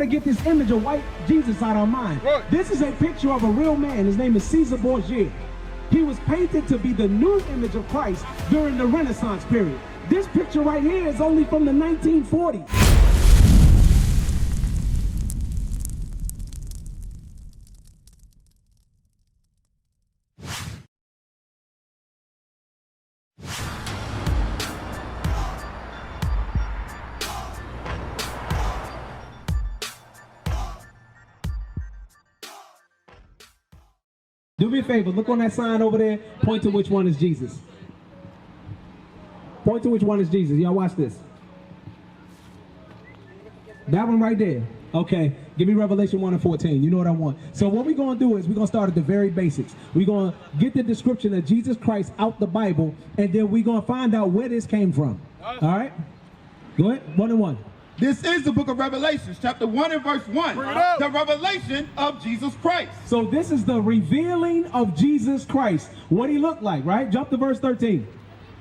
to get this image of white Jesus out of our mind. Right. This is a picture of a real man. His name is Caesar Borgia. He was painted to be the new image of Christ during the Renaissance period. This picture right here is only from the 1940s. Do me a favor, look on that sign over there, point to which one is Jesus. Point to which one is Jesus. Y'all watch this. That one right there. Okay, give me Revelation 1 and 14. You know what I want. So what we're going to do is we're going to start at the very basics. We're going to get the description of Jesus Christ out the Bible, and then we're going to find out where this came from. All right? Go ahead, 1 and 1. This is the book of Revelation, chapter 1 and verse 1. The revelation of Jesus Christ. So this is the revealing of Jesus Christ. What he looked like, right? Jump to verse 13.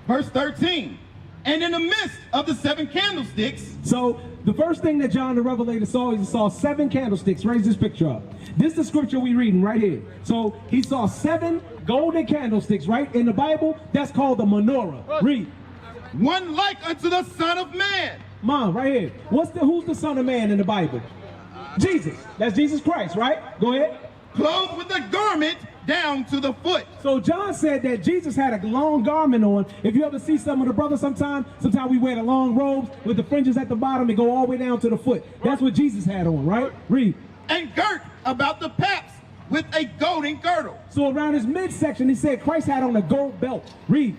Verse 13. And in the midst of the 7 candlesticks. So the first thing that John the Revelator saw is he saw 7 candlesticks. Raise this picture up. This is the scripture we reading right here. So he saw 7 golden candlesticks, right? In the Bible, that's called the menorah. Read. One like unto the Son of Man. Mom, right here. Who's the Son of Man in the Bible? Jesus. That's Jesus Christ, right? Go ahead. Clothed with a garment down to the foot. So John said that Jesus had a long garment on. If you ever see some of the brothers sometimes we wear the long robes with the fringes at the bottom and go all the way down to the foot. That's what Jesus had on, right? Read. And girt about the paps with a golden girdle. So around his midsection, he said Christ had on a gold belt. Read.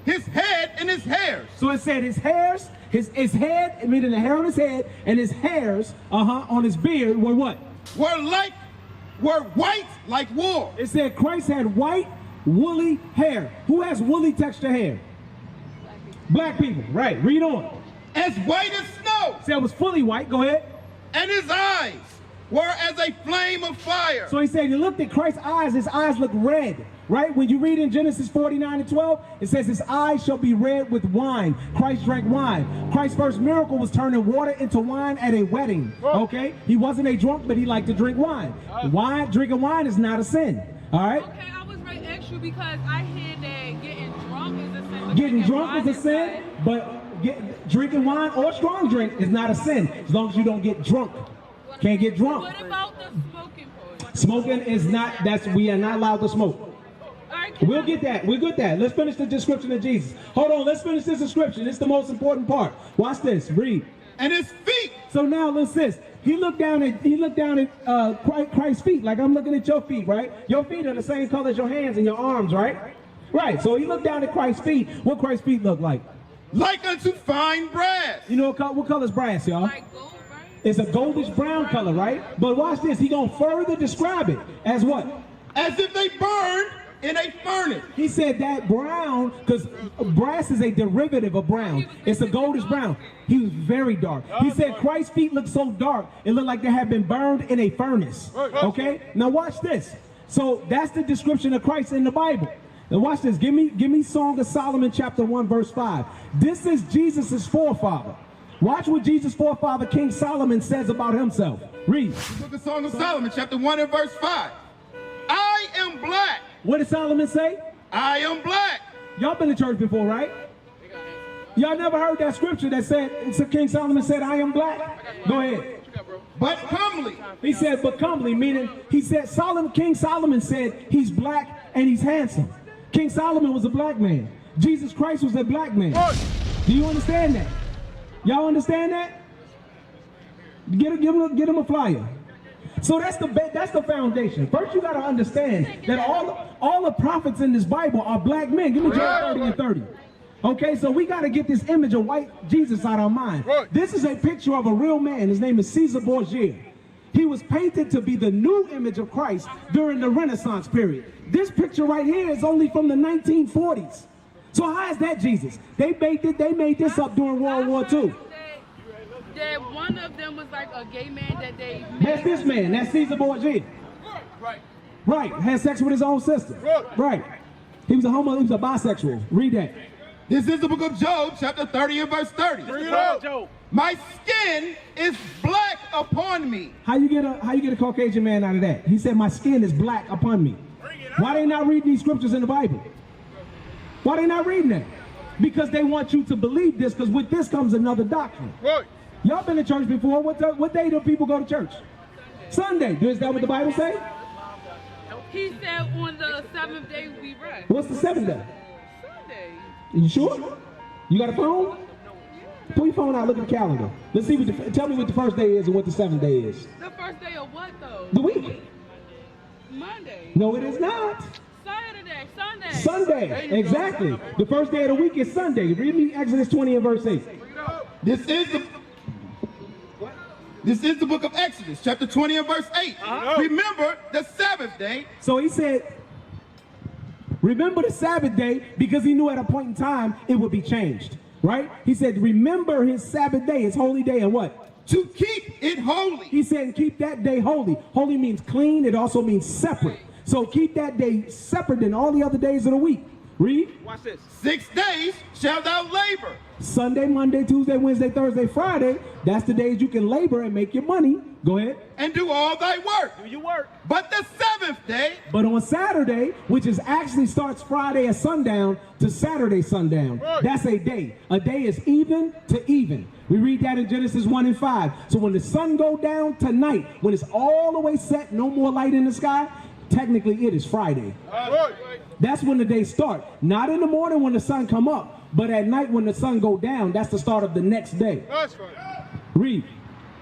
His head and his hairs. So it said his hairs, his head, meaning the hair on his head, and his hairs, on his beard were what? Were white like wool. It said Christ had white, woolly hair. Who has woolly texture hair? Black people, right. Read on. As white as snow. So it was fully white. Go ahead. And his eyes were as a flame of fire. So he said, you looked at Christ's eyes, his eyes look red. Right? When you read in Genesis 49 and 12, it says his eyes shall be red with wine. Christ drank wine. Christ's first miracle was turning water into wine at a wedding. Okay? He wasn't a drunk, but he liked to drink wine. Drinking wine is not a sin. All right? Okay, I was right next to you because I hear that getting drunk is a sin. Getting drunk is a sin, but drinking wine or strong drink is not a sin, as long as you don't get drunk. Can't get drunk. What about the smoking part? Smoking is not, we are not allowed to smoke. We'll get that. We'll get that. Let's finish the description of Jesus. Hold on. Let's finish this description. It's the most important part. Watch this. Read. And his feet. So now listen this. He looked down at Christ's feet, like I'm looking at your feet, right? Your feet are the same color as your hands and your arms, right? Right. So he looked down at Christ's feet. What Christ's feet look like? Like unto fine brass. You know what color is brass, y'all? Like gold, right? It's a goldish brown color, right? But watch this. He's going to further describe it as what? As if they burned in a furnace. He said that brown, because brass is a derivative of brown. It's a goldish brown. He was very dark. He said Christ's feet looked so dark, it looked like they had been burned in a furnace. Okay? Now watch this. So that's the description of Christ in the Bible. Now watch this. Give me Song of Solomon chapter 1 verse 5. This is Jesus' forefather. Watch what Jesus' forefather King Solomon says about himself. Read. The book of Song of Solomon chapter 1 and verse 5. I am black. What did Solomon say? I am black. Y'all been to church before, right? Y'all never heard that scripture that said, King Solomon said, I am black? Go ahead. But comely. He said, but comely, meaning, he said, King Solomon said he's black and he's handsome. King Solomon was a black man. Jesus Christ was a black man. Do you understand that? Y'all understand that? Get him a flyer. So that's the foundation. First, you got to understand that all the prophets in this Bible are black men. Give me John 30 and 30. Okay, so we got to get this image of white Jesus out of our mind. This is a picture of a real man. His name is Caesar Borgia. He was painted to be the new image of Christ during the Renaissance period. This picture right here is only from the 1940s. So how is that Jesus? They made this up during World War II. That one of them was like a gay man that they made. That's this man. That's Caesar Borgia. Right. Had sex with his own sister. Right. He was a homo. He was a bisexual. Read that. This is the book of Job, chapter 30 and verse 30. Read it out, Job. My skin is black upon me. How you get a Caucasian man out of that? He said, my skin is black upon me. Why they not reading these scriptures in the Bible? Why they not reading that? Because they want you to believe this, because with this comes another doctrine. Right. Y'all been to church before. What day do people go to church? Sunday. Is that what the Bible say? He said on the 7th day we rest. What's the 7th day? Sunday. You sure? You got a phone? Pull your phone out, look at the calendar. Let's see tell me what the first day is and what the 7th day is. The first day of what though? The week. Monday. No, it is not. Saturday. Sunday. Sunday. Exactly. The first day of the week is Sunday. Read me Exodus 20 and verse 8. This is the book of Exodus, chapter 20 and verse 8. Remember the Sabbath day. So he said, remember the Sabbath day, because he knew at a point in time it would be changed. Right? He said, remember his Sabbath day, his holy day, and what? To keep it holy. He said, keep that day holy. Holy means clean. It also means separate. So keep that day separate than all the other days of the week. Read. Watch this. 6 days shalt thou labor. Sunday, Monday, Tuesday, Wednesday, Thursday, Friday. That's the days you can labor and make your money. Go ahead. And do all thy work. Do you work? But the 7th day. But on Saturday, which is actually starts Friday at sundown to Saturday sundown, that's a day. A day is even to even. We read that in Genesis 1 and 5. So when the sun go down tonight, when it's all the way set, no more light in the sky, technically it is Friday. That's when the day starts. Not in the morning when the sun come up, but at night when the sun go down, that's the start of the next day. That's right. Read.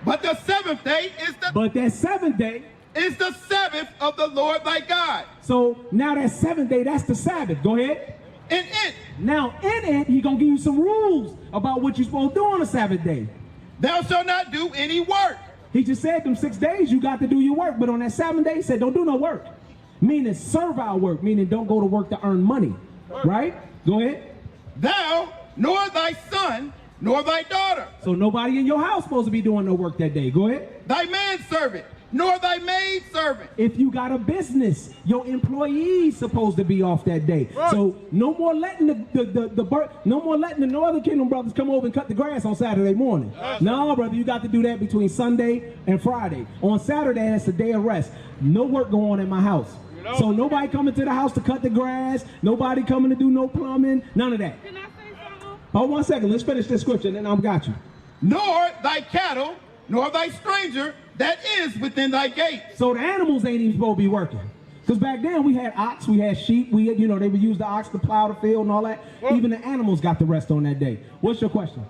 But the 7th day is the But that 7th day is the Sabbath of the Lord thy God. So now that 7th day, that's the Sabbath. Go ahead. In it Now in it, he gonna give you some rules about what you're supposed to do on the Sabbath day. thou shalt not do any work. He just said them 6 days you got to do your work, but on that 7th day, he said don't do no work. Meaning servile work, meaning don't go to work to earn money. Right? Go ahead. Thou, nor thy son, nor thy daughter, So nobody in your house supposed to be doing no work that day. Go ahead. thy manservant, nor thy maidservant. If you got a business, your employees supposed to be off that day. So no more letting no more letting the Northern Kingdom brothers come over and cut the grass on Saturday morning. No, brother, you got to do that between Sunday and Friday. On Saturday, that's a day of rest. No work going on in my house. So nobody coming to the house to cut the grass. Nobody coming to do no plumbing. None of that. Can I say something? Oh, 1 second. Let's finish this scripture, and then I've got you. Nor thy cattle, nor thy stranger that is within thy gates. So the animals ain't even supposed to be working. Because back then we had ox, we had sheep, they would use the ox to plow the field and all that. Even the animals got the rest on that day. What's your question?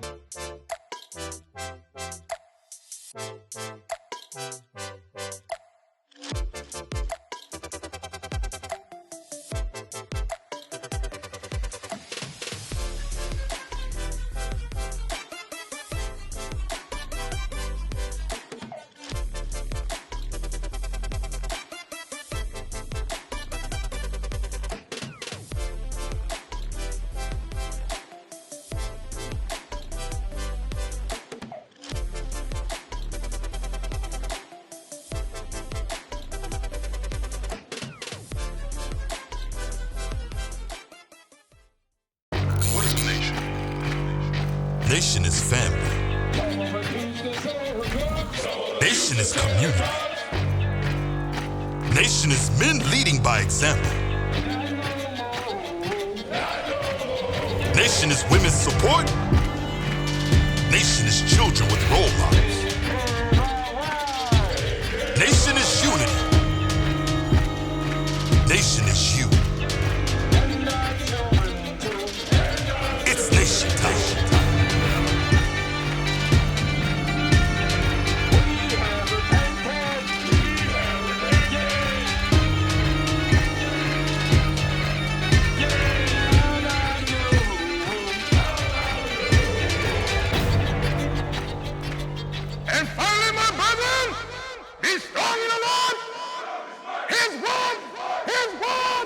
Nation is family. Nation is community. Nation is men leading by example. Nation is women's support. Nation is children with role models. Nation is unity. Nation is you. It's nation time. And finally, my brethren, be strong in the Lord. His word, his word.